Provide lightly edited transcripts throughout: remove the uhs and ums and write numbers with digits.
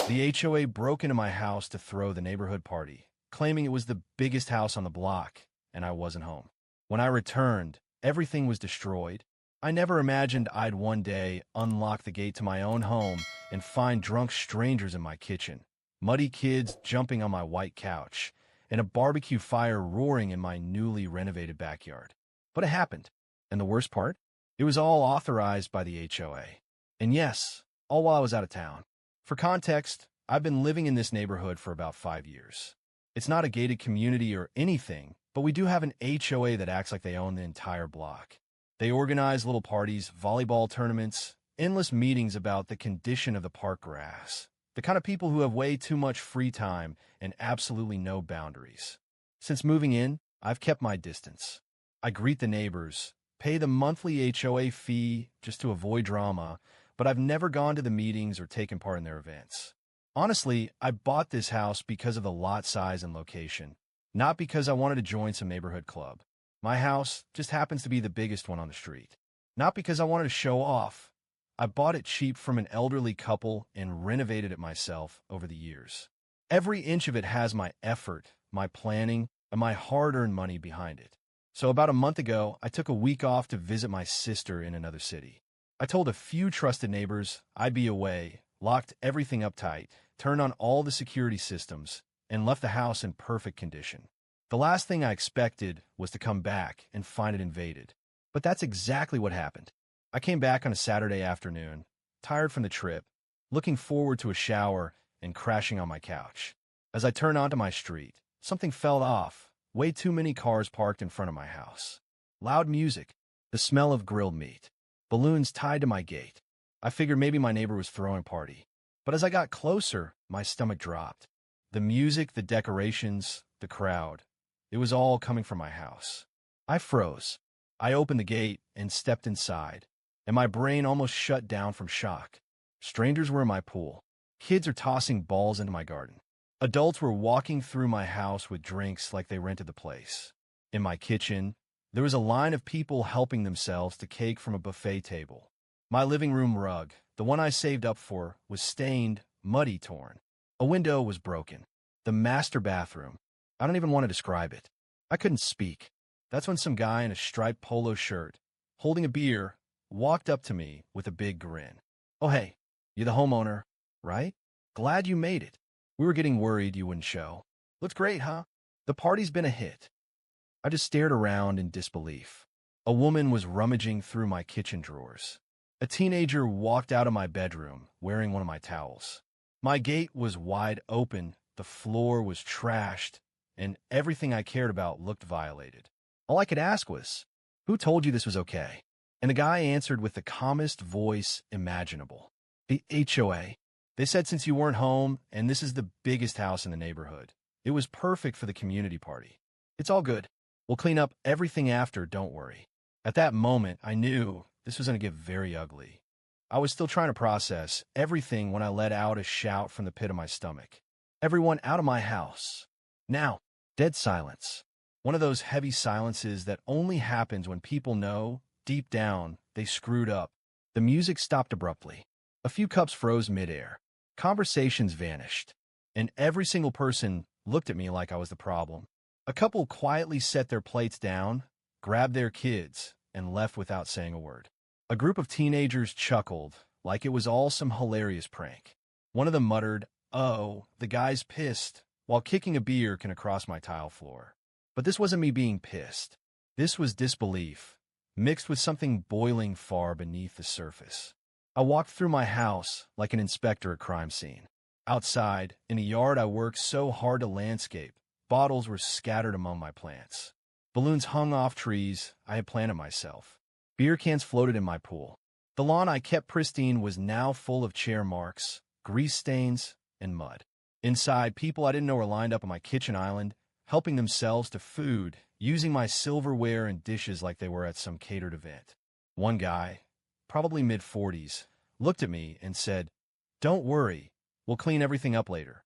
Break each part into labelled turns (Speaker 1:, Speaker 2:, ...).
Speaker 1: The HOA broke into my house to throw the neighborhood party, claiming it was the biggest house on the block, and I wasn't home. When I returned, everything was destroyed. I never imagined I'd one day unlock the gate to my own home and find drunk strangers in my kitchen, muddy kids jumping on my white couch, and a barbecue fire roaring in my newly renovated backyard. But it happened. And the worst part? It was all authorized by the HOA. And yes, all while I was out of town. For context, I've been living in this neighborhood for about 5 years. It's not a gated community or anything, but we do have an HOA that acts like they own the entire block. They organize little parties, volleyball tournaments, endless meetings about the condition of the park grass. The kind of people who have way too much free time and absolutely no boundaries. Since moving in, I've kept my distance. I greet the neighbors, pay the monthly HOA fee just to avoid drama, but I've never gone to the meetings or taken part in their events. Honestly, I bought this house because of the lot size and location, not because I wanted to join some neighborhood club. My house just happens to be the biggest one on the street. Not because I wanted to show off. I bought it cheap from an elderly couple and renovated it myself over the years. Every inch of it has my effort, my planning, and my hard-earned money behind it. So about a month ago, I took a week off to visit my sister in another city. I told a few trusted neighbors I'd be away, locked everything up tight, turned on all the security systems, and left the house in perfect condition. The last thing I expected was to come back and find it invaded. But that's exactly what happened. I came back on a Saturday afternoon, tired from the trip, looking forward to a shower and crashing on my couch. As I turned onto my street, something fell off. Way too many cars parked in front of my house. Loud music, the smell of grilled meat, balloons tied to my gate. I figured maybe my neighbor was throwing a party. But as I got closer, my stomach dropped. The music, the decorations, the crowd. It was all coming from my house. I froze. I opened the gate and stepped inside, and my brain almost shut down from shock. Strangers were in my pool. Kids are tossing balls into my garden. Adults were walking through my house with drinks like they rented the place. In my kitchen, there was a line of people helping themselves to cake from a buffet table. My living room rug, the one I saved up for, was stained, muddy, torn. A window was broken. The master bathroom. I don't even want to describe it. I couldn't speak. That's when some guy in a striped polo shirt, holding a beer, walked up to me with a big grin. "Oh, hey, you're the homeowner, right? Glad you made it. We were getting worried you wouldn't show. Looks great, huh? The party's been a hit." I just stared around in disbelief. A woman was rummaging through my kitchen drawers. A teenager walked out of my bedroom wearing one of my towels. My gate was wide open, the floor was trashed, and everything I cared about looked violated. All I could ask was, "Who told you this was okay?" And the guy answered with the calmest voice imaginable. "The HOA. They said since you weren't home, and this is the biggest house in the neighborhood, it was perfect for the community party. It's all good. We'll clean up everything after, don't worry." At that moment, I knew this was going to get very ugly. I was still trying to process everything when I let out a shout from the pit of my stomach. "Everyone out of my house. Now." Dead silence. One of those heavy silences that only happens when people know, deep down, they screwed up. The music stopped abruptly. A few cups froze midair. Conversations vanished. And every single person looked at me like I was the problem. A couple quietly set their plates down, grabbed their kids, and left without saying a word. A group of teenagers chuckled, like it was all some hilarious prank. One of them muttered, "Oh, the guy's pissed," while kicking a beer can across my tile floor. But this wasn't me being pissed. This was disbelief, mixed with something boiling far beneath the surface. I walked through my house like an inspector at crime scene. Outside, in a yard I worked so hard to landscape, bottles were scattered among my plants. Balloons hung off trees I had planted myself. Beer cans floated in my pool. The lawn I kept pristine was now full of chair marks, grease stains, and mud. Inside, people I didn't know were lined up on my kitchen island, helping themselves to food, using my silverware and dishes like they were at some catered event. One guy, probably mid-40s, looked at me and said, "Don't worry, we'll clean everything up later."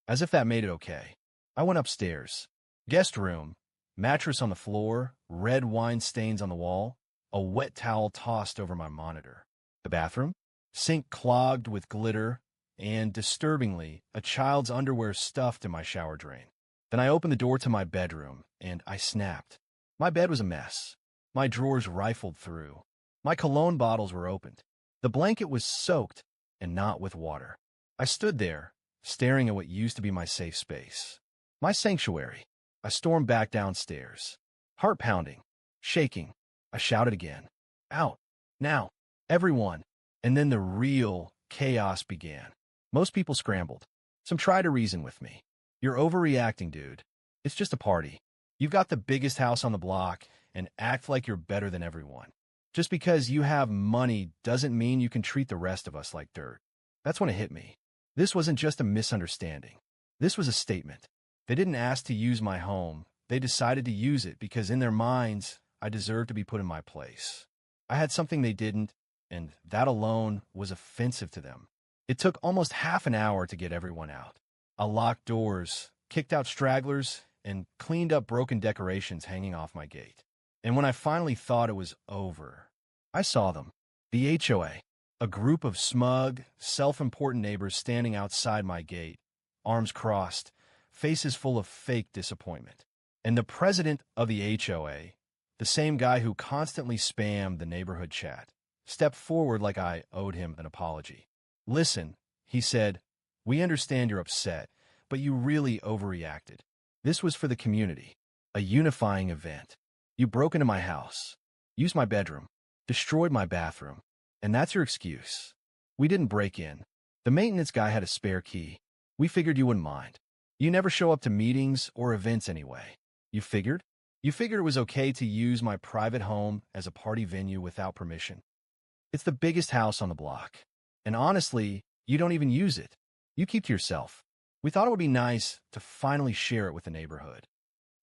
Speaker 1: As if that made it okay. I went upstairs. Guest room, mattress on the floor, red wine stains on the wall, a wet towel tossed over my monitor. The bathroom, sink clogged with glitter, and, disturbingly, a child's underwear stuffed in my shower drain. Then I opened the door to my bedroom, and I snapped. My bed was a mess. My drawers rifled through. My cologne bottles were opened. The blanket was soaked, and not with water. I stood there, staring at what used to be my safe space. My sanctuary. I stormed back downstairs. Heart pounding, shaking. I shouted again. Out. Now. Everyone. And then the real chaos began. Most people scrambled. Some tried to reason with me. You're overreacting, dude. It's just a party. You've got the biggest house on the block, and act like you're better than everyone. Just because you have money doesn't mean you can treat the rest of us like dirt. That's when it hit me. This wasn't just a misunderstanding. This was a statement. They didn't ask to use my home. They decided to use it because in their minds, I deserved to be put in my place. I had something they didn't, and that alone was offensive to them. It took almost half an hour to get everyone out. I locked doors, kicked out stragglers, and cleaned up broken decorations hanging off my gate. And when I finally thought it was over, I saw them. The HOA, a group of smug, self-important neighbors standing outside my gate, arms crossed, faces full of fake disappointment. And the president of the HOA, the same guy who constantly spammed the neighborhood chat, stepped forward like I owed him an apology. Listen, he said, we understand you're upset, but you really overreacted. This was for the community, a unifying event. You broke into my house, used my bedroom, destroyed my bathroom, and that's your excuse. We didn't break in. The maintenance guy had a spare key. We figured you wouldn't mind. You never show up to meetings or events anyway. You figured? You figured it was okay to use my private home as a party venue without permission. It's the biggest house on the block. And honestly, you don't even use it. You keep to yourself. We thought it would be nice to finally share it with the neighborhood.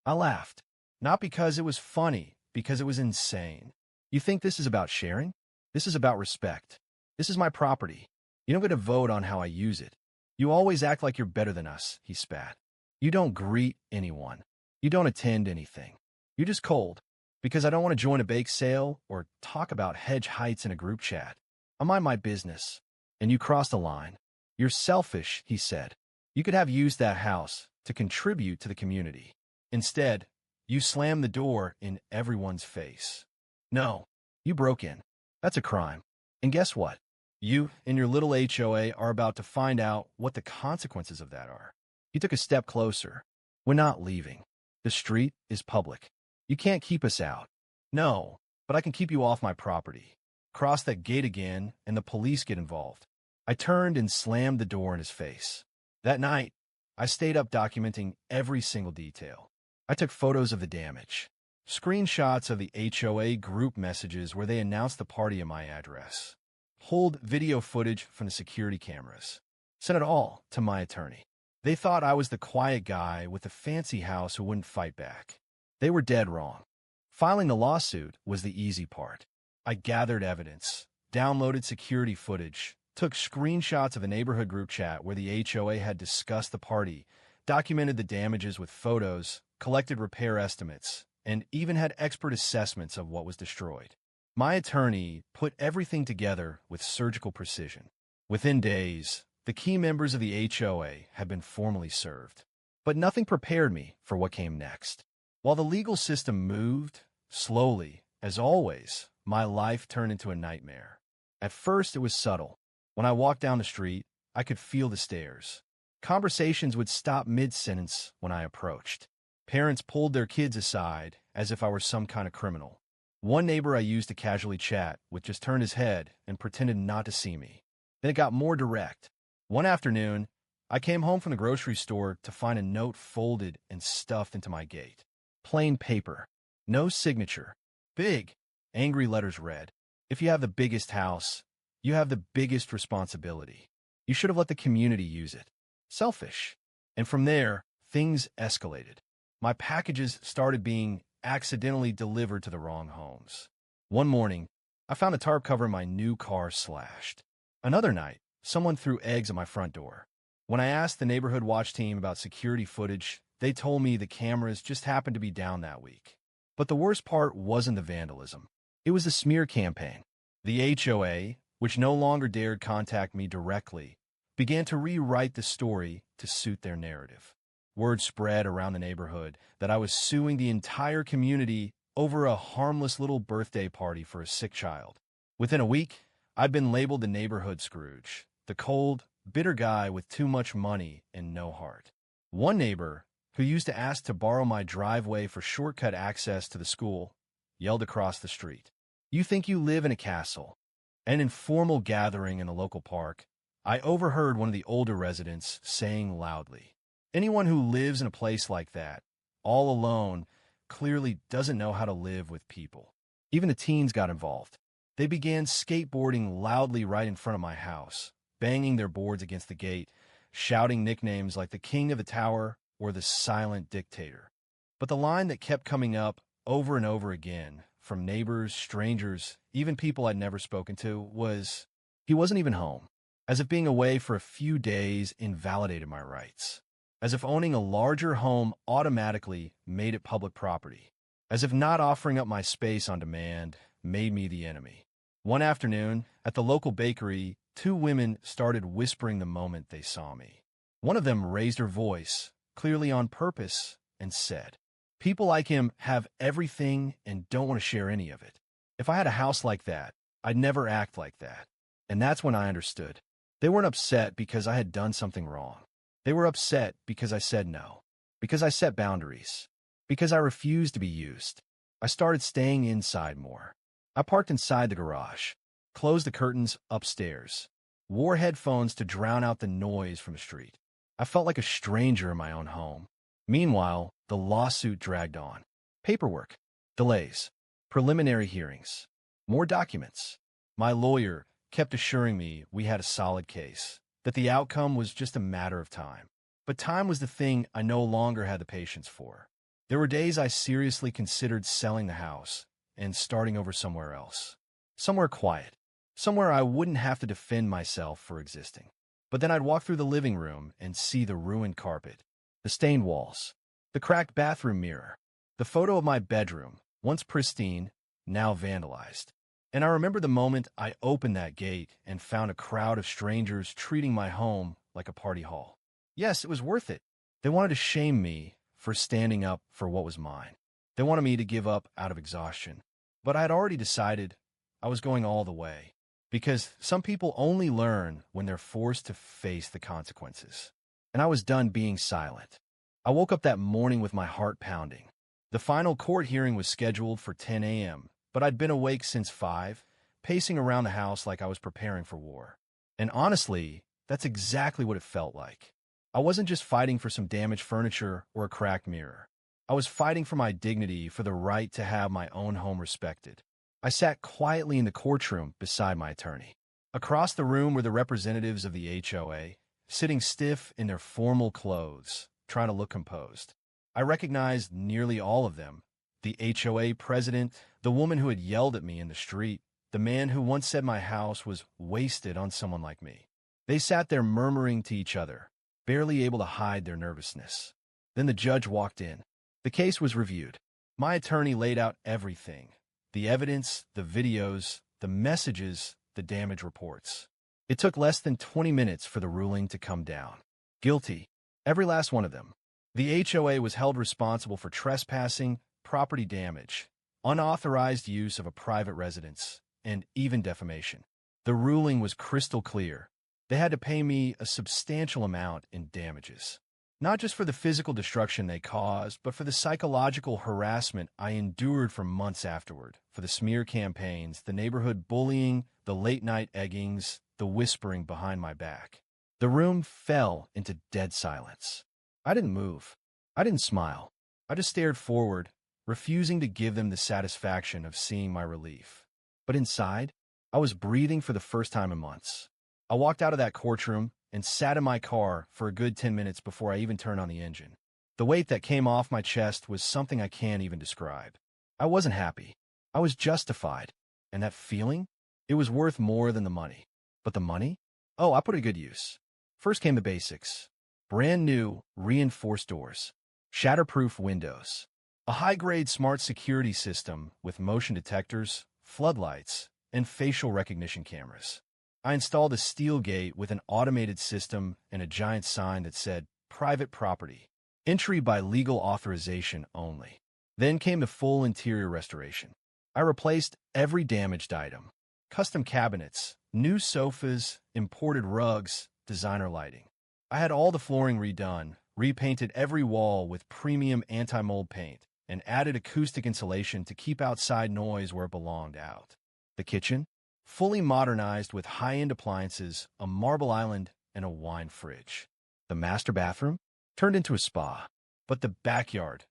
Speaker 1: I laughed. Not because it was funny, because it was insane. You think this is about sharing? This is about respect. This is my property. You don't get to vote on how I use it. You always act like you're better than us, he spat. You don't greet anyone. You don't attend anything. You're just cold. Because I don't want to join a bake sale or talk about hedge heights in a group chat. I mind my business. And you crossed a line. You're selfish, he said. You could have used that house to contribute to the community. Instead, you slammed the door in everyone's face. No, you broke in. That's a crime. And guess what? You and your little HOA are about to find out what the consequences of that are. You took a step closer. We're not leaving. The street is public. You can't keep us out. No, but I can keep you off my property. Cross that gate again, and the police get involved. I turned and slammed the door in his face. That night, I stayed up documenting every single detail. I took photos of the damage, screenshots of the HOA group messages where they announced the party at my address, pulled video footage from the security cameras, sent it all to my attorney. They thought I was the quiet guy with the fancy house who wouldn't fight back. They were dead wrong. Filing the lawsuit was the easy part. I gathered evidence, downloaded security footage, took screenshots of a neighborhood group chat where the HOA had discussed the party, documented the damages with photos, collected repair estimates, and even had expert assessments of what was destroyed. My attorney put everything together with surgical precision. Within days, the key members of the HOA had been formally served. But nothing prepared me for what came next. While the legal system moved, slowly, as always, my life turned into a nightmare. At first, it was subtle. When I walked down the street, I could feel the stares. Conversations would stop mid-sentence when I approached. Parents pulled their kids aside as if I were some kind of criminal. One neighbor I used to casually chat with just turned his head and pretended not to see me. Then it got more direct. One afternoon, I came home from the grocery store to find a note folded and stuffed into my gate. Plain paper. No signature. Big, angry letters read, "If you have the biggest house, you have the biggest responsibility. You should have let the community use it. Selfish." And from there, things escalated. My packages started being accidentally delivered to the wrong homes. One morning, I found a tarp covering my new car slashed. Another night, someone threw eggs at my front door. When I asked the neighborhood watch team about security footage, they told me the cameras just happened to be down that week. But the worst part wasn't the vandalism. It was the smear campaign. The HOA, which no longer dared contact me directly, began to rewrite the story to suit their narrative. Word spread around the neighborhood that I was suing the entire community over a harmless little birthday party for a sick child. Within a week, I'd been labeled the neighborhood Scrooge, the cold, bitter guy with too much money and no heart. One neighbor, who used to ask to borrow my driveway for shortcut access to the school, yelled across the street, "You think you live in a castle?" At an informal gathering in the local park, I overheard one of the older residents saying loudly, "Anyone who lives in a place like that, all alone, clearly doesn't know how to live with people." Even the teens got involved. They began skateboarding loudly right in front of my house, banging their boards against the gate, shouting nicknames like the King of the Tower or the Silent Dictator. But the line that kept coming up over and over again, from neighbors, strangers, even people I'd never spoken to, was, "He wasn't even home." As if being away for a few days invalidated my rights. As if owning a larger home automatically made it public property. As if not offering up my space on demand made me the enemy. One afternoon, at the local bakery, two women started whispering the moment they saw me. One of them raised her voice, clearly on purpose, and said, "People like him have everything and don't want to share any of it. If I had a house like that, I'd never act like that." And that's when I understood. They weren't upset because I had done something wrong. They were upset because I said no, because I set boundaries, because I refused to be used. I started staying inside more. I parked inside the garage, closed the curtains upstairs, wore headphones to drown out the noise from the street. I felt like a stranger in my own home. Meanwhile, the lawsuit dragged on. Paperwork, delays, preliminary hearings, more documents. My lawyer kept assuring me we had a solid case, that the outcome was just a matter of time. But time was the thing I no longer had the patience for. There were days I seriously considered selling the house and starting over somewhere else. Somewhere quiet. Somewhere I wouldn't have to defend myself for existing. But then I'd walk through the living room and see the ruined carpet, the stained walls, the cracked bathroom mirror, the photo of my bedroom, once pristine, now vandalized. And I remember the moment I opened that gate and found a crowd of strangers treating my home like a party hall. Yes, it was worth it. They wanted to shame me for standing up for what was mine. They wanted me to give up out of exhaustion. But I had already decided I was going all the way. Because some people only learn when they're forced to face the consequences. And I was done being silent. I woke up that morning with my heart pounding. The final court hearing was scheduled for 10 a.m., but I'd been awake since 5, pacing around the house like I was preparing for war. And honestly, that's exactly what it felt like. I wasn't just fighting for some damaged furniture or a cracked mirror. I was fighting for my dignity, for the right to have my own home respected. I sat quietly in the courtroom beside my attorney. Across the room were the representatives of the HOA, sitting stiff in their formal clothes, trying to look composed. I recognized nearly all of them. The HOA president, the woman who had yelled at me in the street, the man who once said my house was wasted on someone like me. They sat there murmuring to each other, barely able to hide their nervousness. Then the judge walked in. The case was reviewed. My attorney laid out everything. The evidence, the videos, the messages, the damage reports. It took less than 20 minutes for the ruling to come down. Guilty. Every last one of them. The HOA was held responsible for trespassing, property damage, unauthorized use of a private residence, and even defamation. The ruling was crystal clear. They had to pay me a substantial amount in damages. Not just for the physical destruction they caused, but for the psychological harassment I endured for months afterward, for the smear campaigns, the neighborhood bullying, the late-night eggings, the whispering behind my back. The room fell into dead silence. I didn't move. I didn't smile. I just stared forward, refusing to give them the satisfaction of seeing my relief. But inside, I was breathing for the first time in months. I walked out of that courtroom and sat in my car for a good 10 minutes before I even turned on the engine. The weight that came off my chest was something I can't even describe. I wasn't happy. I was justified. And that feeling? It was worth more than the money. But the money? Oh, I put it to good use. First came the basics. Brand new, reinforced doors. Shatterproof windows. A high-grade smart security system with motion detectors, floodlights, and facial recognition cameras. I installed a steel gate with an automated system and a giant sign that said, "Private property. Entry by legal authorization only." Then came the full interior restoration. I replaced every damaged item. Custom cabinets, new sofas, imported rugs, designer lighting. I had all the flooring redone, repainted every wall with premium anti-mold paint, and added acoustic insulation to keep outside noise where it belonged out. The kitchen, fully modernized with high-end appliances, a marble island, and a wine fridge. The master bathroom turned into a spa. But the backyard,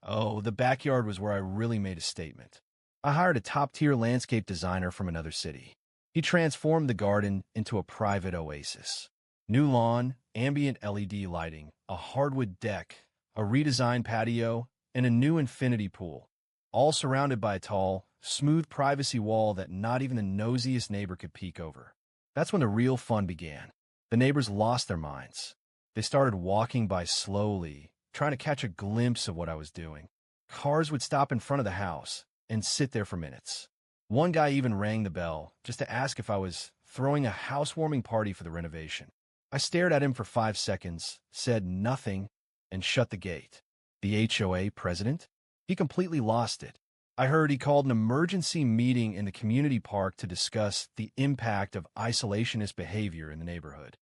Speaker 1: oh, the backyard was where I really made a statement. I hired a top-tier landscape designer from another city. He transformed the garden into a private oasis. New lawn, ambient LED lighting, a hardwood deck, a redesigned patio, and a new infinity pool, all surrounded by a tall, smooth privacy wall that not even the nosiest neighbor could peek over. That's when the real fun began. The neighbors lost their minds. They started walking by slowly, trying to catch a glimpse of what I was doing. Cars would stop in front of the house and sit there for minutes. One guy even rang the bell just to ask if I was throwing a housewarming party for the renovation. I stared at him for 5 seconds, said nothing, and shut the gate. The HOA president? He completely lost it. I heard he called an emergency meeting in the community park to discuss the impact of isolationist behavior in the neighborhood.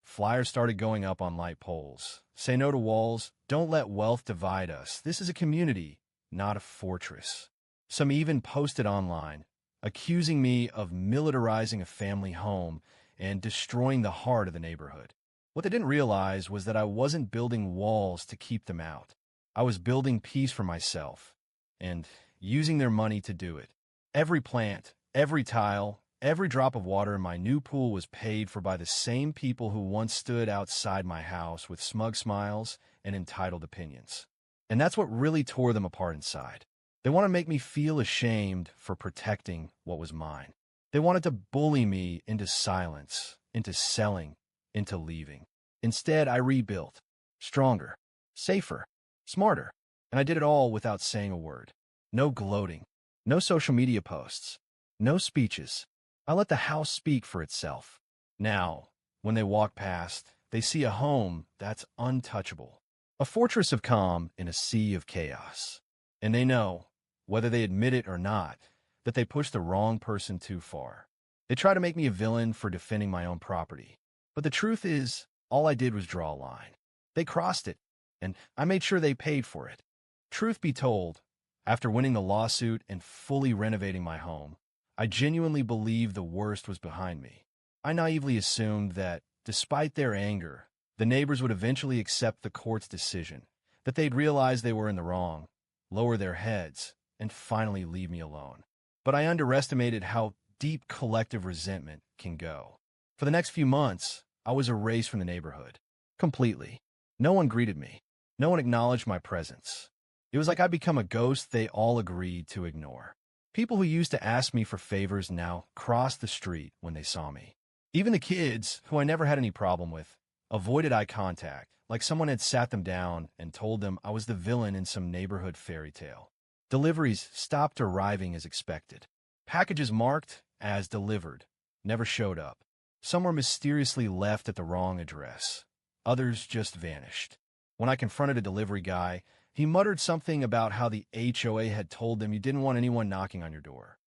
Speaker 1: Flyers started going up on light poles. Say no to walls. Don't let wealth divide us. This is a community, not a fortress. Some even posted online, accusing me of militarizing a family home and destroying the heart of the neighborhood. What they didn't realize was that I wasn't building walls to keep them out. I was building peace for myself and using their money to do it. Every plant, every tile, every drop of water in my new pool was paid for by the same people who once stood outside my house with smug smiles and entitled opinions. And that's what really tore them apart inside. They want to make me feel ashamed for protecting what was mine. They wanted to bully me into silence, into selling, into leaving. Instead, I rebuilt. Stronger, safer, smarter. And I did it all without saying a word. No gloating. No social media posts. No speeches. I let the house speak for itself. Now, when they walk past, they see a home that's untouchable. A fortress of calm in a sea of chaos. And they know, whether they admit it or not, that they pushed the wrong person too far. They try to make me a villain for defending my own property. But the truth is, all I did was draw a line. They crossed it, and I made sure they paid for it. Truth be told, after winning the lawsuit and fully renovating my home, I genuinely believed the worst was behind me. I naively assumed that, despite their anger, the neighbors would eventually accept the court's decision, that they'd realize they were in the wrong, lower their heads, and finally leave me alone. But I underestimated how deep collective resentment can go. For the next few months, I was erased from the neighborhood. Completely. No one greeted me. No one acknowledged my presence. It was like I'd become a ghost they all agreed to ignore. People who used to ask me for favors now crossed the street when they saw me. Even the kids, who I never had any problem with, avoided eye contact, like someone had sat them down and told them I was the villain in some neighborhood fairy tale. Deliveries stopped arriving as expected. Packages marked as delivered never showed up. Some were mysteriously left at the wrong address. Others just vanished. When I confronted a delivery guy, he muttered something about how the HOA had told them you didn't want anyone knocking on your door.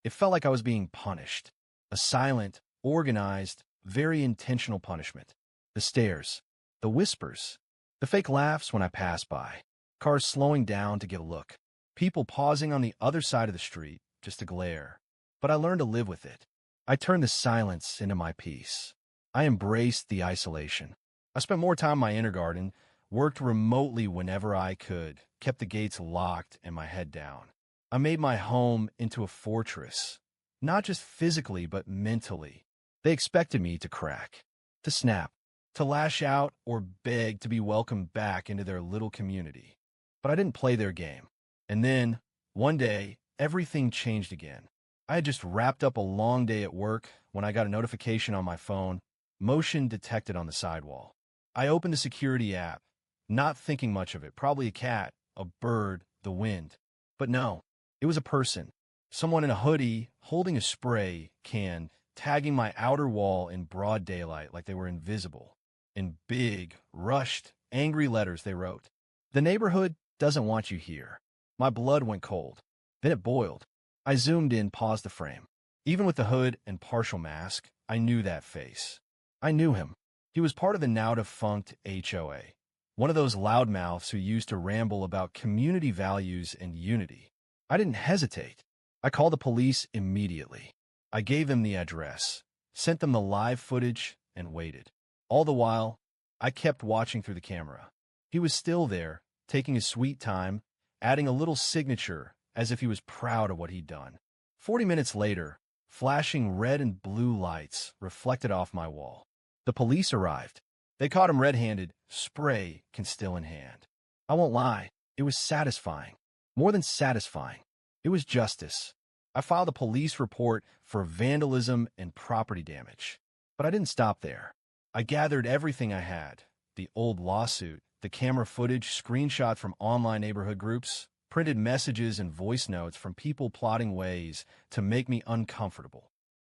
Speaker 1: It felt like I was being punished. A silent, organized, very intentional punishment. The stares, the whispers, the fake laughs when I passed by, cars slowing down to get a look, people pausing on the other side of the street just to glare. But I learned to live with it. I turned the silence into my peace. I embraced the isolation. I spent more time in my inner garden, worked remotely whenever I could, kept the gates locked and my head down. I made my home into a fortress, not just physically, but mentally. They expected me to crack, to snap, to lash out or beg to be welcomed back into their little community. But I didn't play their game. And then, one day, everything changed again. I had just wrapped up a long day at work when I got a notification on my phone, motion detected on the sidewall. I opened the security app, not thinking much of it, probably a cat, a bird, the wind. But no, it was a person, someone in a hoodie holding a spray can tagging my outer wall in broad daylight like they were invisible. In big, rushed, angry letters they wrote, "The neighborhood doesn't want you here." My blood went cold. Then it boiled. I zoomed in, paused the frame. Even with the hood and partial mask, I knew that face. I knew him. He was part of the now-defunct HOA, one of those loudmouths who used to ramble about community values and unity. I didn't hesitate. I called the police immediately. I gave them the address, sent them the live footage, and waited. All the while, I kept watching through the camera. He was still there, taking his sweet time, adding a little signature as if he was proud of what he'd done. 40 minutes later, flashing red and blue lights reflected off my wall. The police arrived. They caught him red-handed, spray can still in hand. I won't lie, it was satisfying. More than satisfying. It was justice. I filed a police report for vandalism and property damage. But I didn't stop there. I gathered everything I had, the old lawsuit, the camera footage, screenshots from online neighborhood groups, printed messages and voice notes from people plotting ways to make me uncomfortable.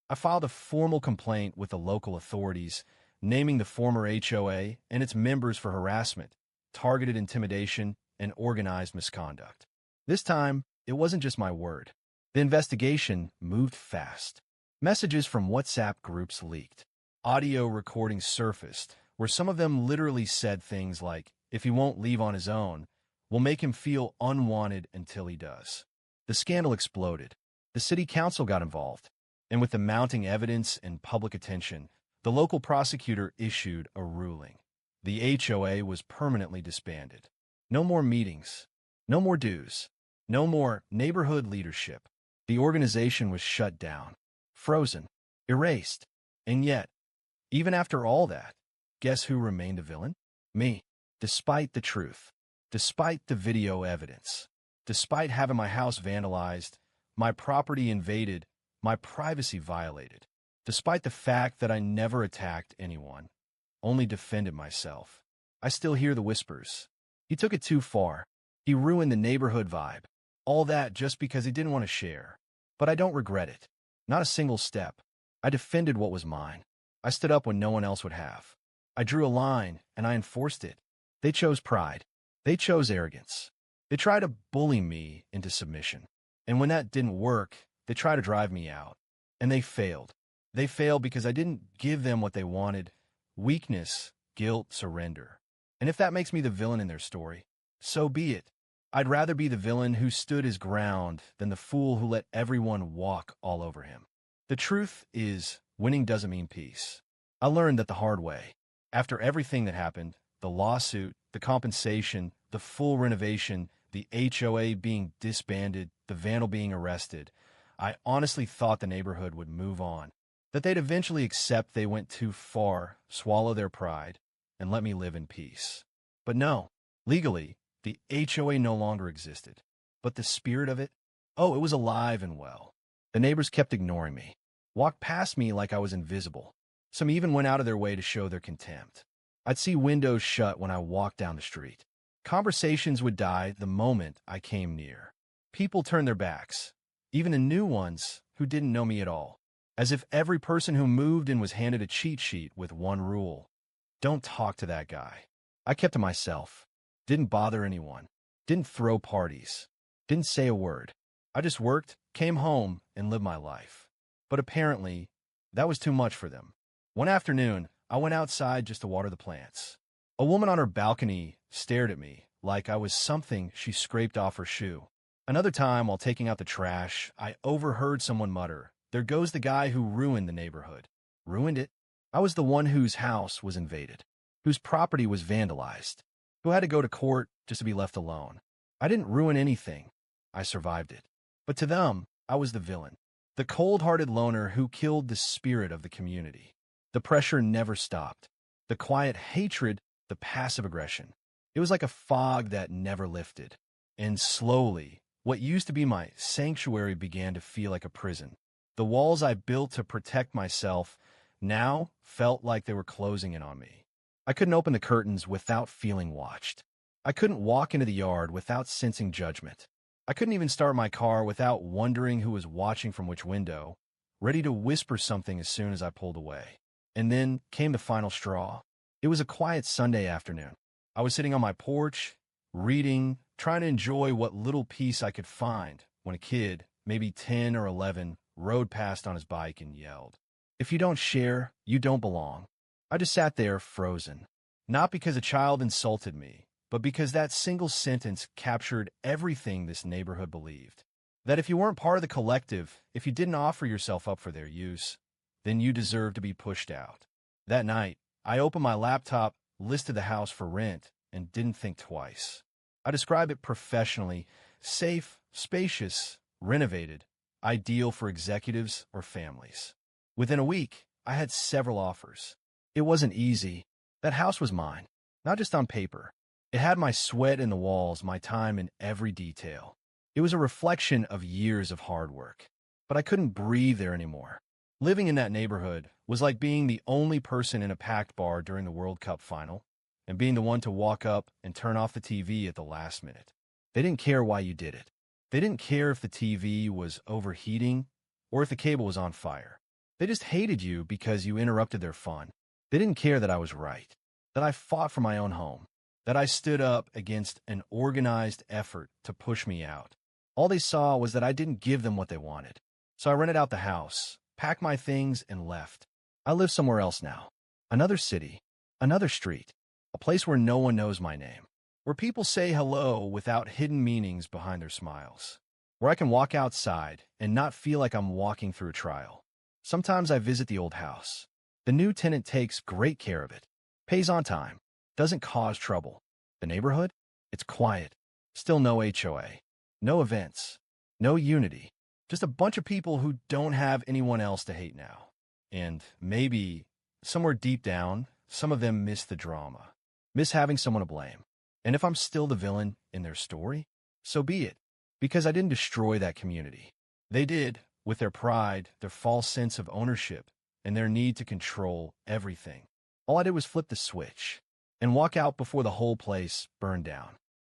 Speaker 1: I filed a formal complaint with the local authorities, naming the former HOA and its members for harassment, targeted intimidation, and organized misconduct. This time, it wasn't just my word. The investigation moved fast. Messages from WhatsApp groups leaked. Audio recordings surfaced, where some of them literally said things like, "If he won't leave on his own, we'll make him feel unwanted until he does." The scandal exploded. The city council got involved. And with the mounting evidence and public attention, the local prosecutor issued a ruling. The HOA was permanently disbanded. No more meetings. No more dues. No more neighborhood leadership. The organization was shut down. Frozen. Erased. And yet, even after all that, guess who remained the villain? Me. Despite the truth. Despite the video evidence. Despite having my house vandalized, my property invaded, my privacy violated. Despite the fact that I never attacked anyone, only defended myself, I still hear the whispers. He took it too far. He ruined the neighborhood vibe. All that just because he didn't want to share. But I don't regret it. Not a single step. I defended what was mine. I stood up when no one else would have. I drew a line, and I enforced it. They chose pride. They chose arrogance. They tried to bully me into submission. And when that didn't work, they tried to drive me out. And they failed. They failed because I didn't give them what they wanted: weakness, guilt, surrender. And if that makes me the villain in their story, so be it. I'd rather be the villain who stood his ground than the fool who let everyone walk all over him. The truth is, winning doesn't mean peace. I learned that the hard way. After everything that happened, the lawsuit, the compensation, the full renovation, the HOA being disbanded, the vandal being arrested, I honestly thought the neighborhood would move on, that they'd eventually accept they went too far, swallow their pride, and let me live in peace. But no, legally, the HOA no longer existed. But the spirit of it, oh, it was alive and well. The neighbors kept ignoring me, walked past me like I was invisible. Some even went out of their way to show their contempt. I'd see windows shut when I walked down the street. Conversations would die the moment I came near. People turned their backs, even the new ones who didn't know me at all, as if every person who moved in was handed a cheat sheet with one rule: don't talk to that guy. I kept to myself, didn't bother anyone, didn't throw parties, didn't say a word. I just worked, came home, and lived my life. But apparently, that was too much for them. One afternoon, I went outside just to water the plants. A woman on her balcony stared at me like I was something she scraped off her shoe. Another time, while taking out the trash, I overheard someone mutter, "There goes the guy who ruined the neighborhood." Ruined it? I was the one whose house was invaded, whose property was vandalized, who had to go to court just to be left alone. I didn't ruin anything. I survived it. But to them, I was the villain, the cold-hearted loner who killed the spirit of the community. The pressure never stopped. The quiet hatred, the passive aggression. It was like a fog that never lifted. And slowly, what used to be my sanctuary began to feel like a prison. The walls I built to protect myself now felt like they were closing in on me. I couldn't open the curtains without feeling watched. I couldn't walk into the yard without sensing judgment. I couldn't even start my car without wondering who was watching from which window. ready to whisper something as soon as I pulled away. And then came the final straw. It was a quiet Sunday afternoon. I was sitting on my porch, reading, trying to enjoy what little peace I could find when a kid, maybe 10 or 11, rode past on his bike and yelled, "If you don't share, you don't belong." I just sat there frozen. Not because a child insulted me, but because that single sentence captured everything this neighborhood believed. That if you weren't part of the collective, if you didn't offer yourself up for their use, then you deserved to be pushed out. That night, I opened my laptop, listed the house for rent, and didn't think twice. I describe it professionally: safe, spacious, renovated, ideal for executives or families. Within a week, I had several offers. It wasn't easy. That house was mine, not just on paper. It had my sweat in the walls, my time in every detail. It was a reflection of years of hard work. But I couldn't breathe there anymore. Living in that neighborhood was like being the only person in a packed bar during the World Cup final and being the one to walk up and turn off the TV at the last minute. They didn't care why you did it. They didn't care if the TV was overheating or if the cable was on fire. They just hated you because you interrupted their fun. They didn't care that I was right, that I fought for my own home, that I stood up against an organized effort to push me out. All they saw was that I didn't give them what they wanted. So I rented out the house, packed my things, and left. I live somewhere else now. Another city, another street, a place where no one knows my name, where people say hello without hidden meanings behind their smiles, where I can walk outside and not feel like I'm walking through a trial. Sometimes I visit the old house. The new tenant takes great care of it, pays on time, doesn't cause trouble. The neighborhood? It's quiet. Still no HOA, no events, no unity. Just a bunch of people who don't have anyone else to hate now. And maybe, somewhere deep down, some of them miss the drama, miss having someone to blame. And if I'm still the villain in their story, so be it, because I didn't destroy that community. They did, with their pride, their false sense of ownership, and their need to control everything. All I did was flip the switch and walk out before the whole place burned down.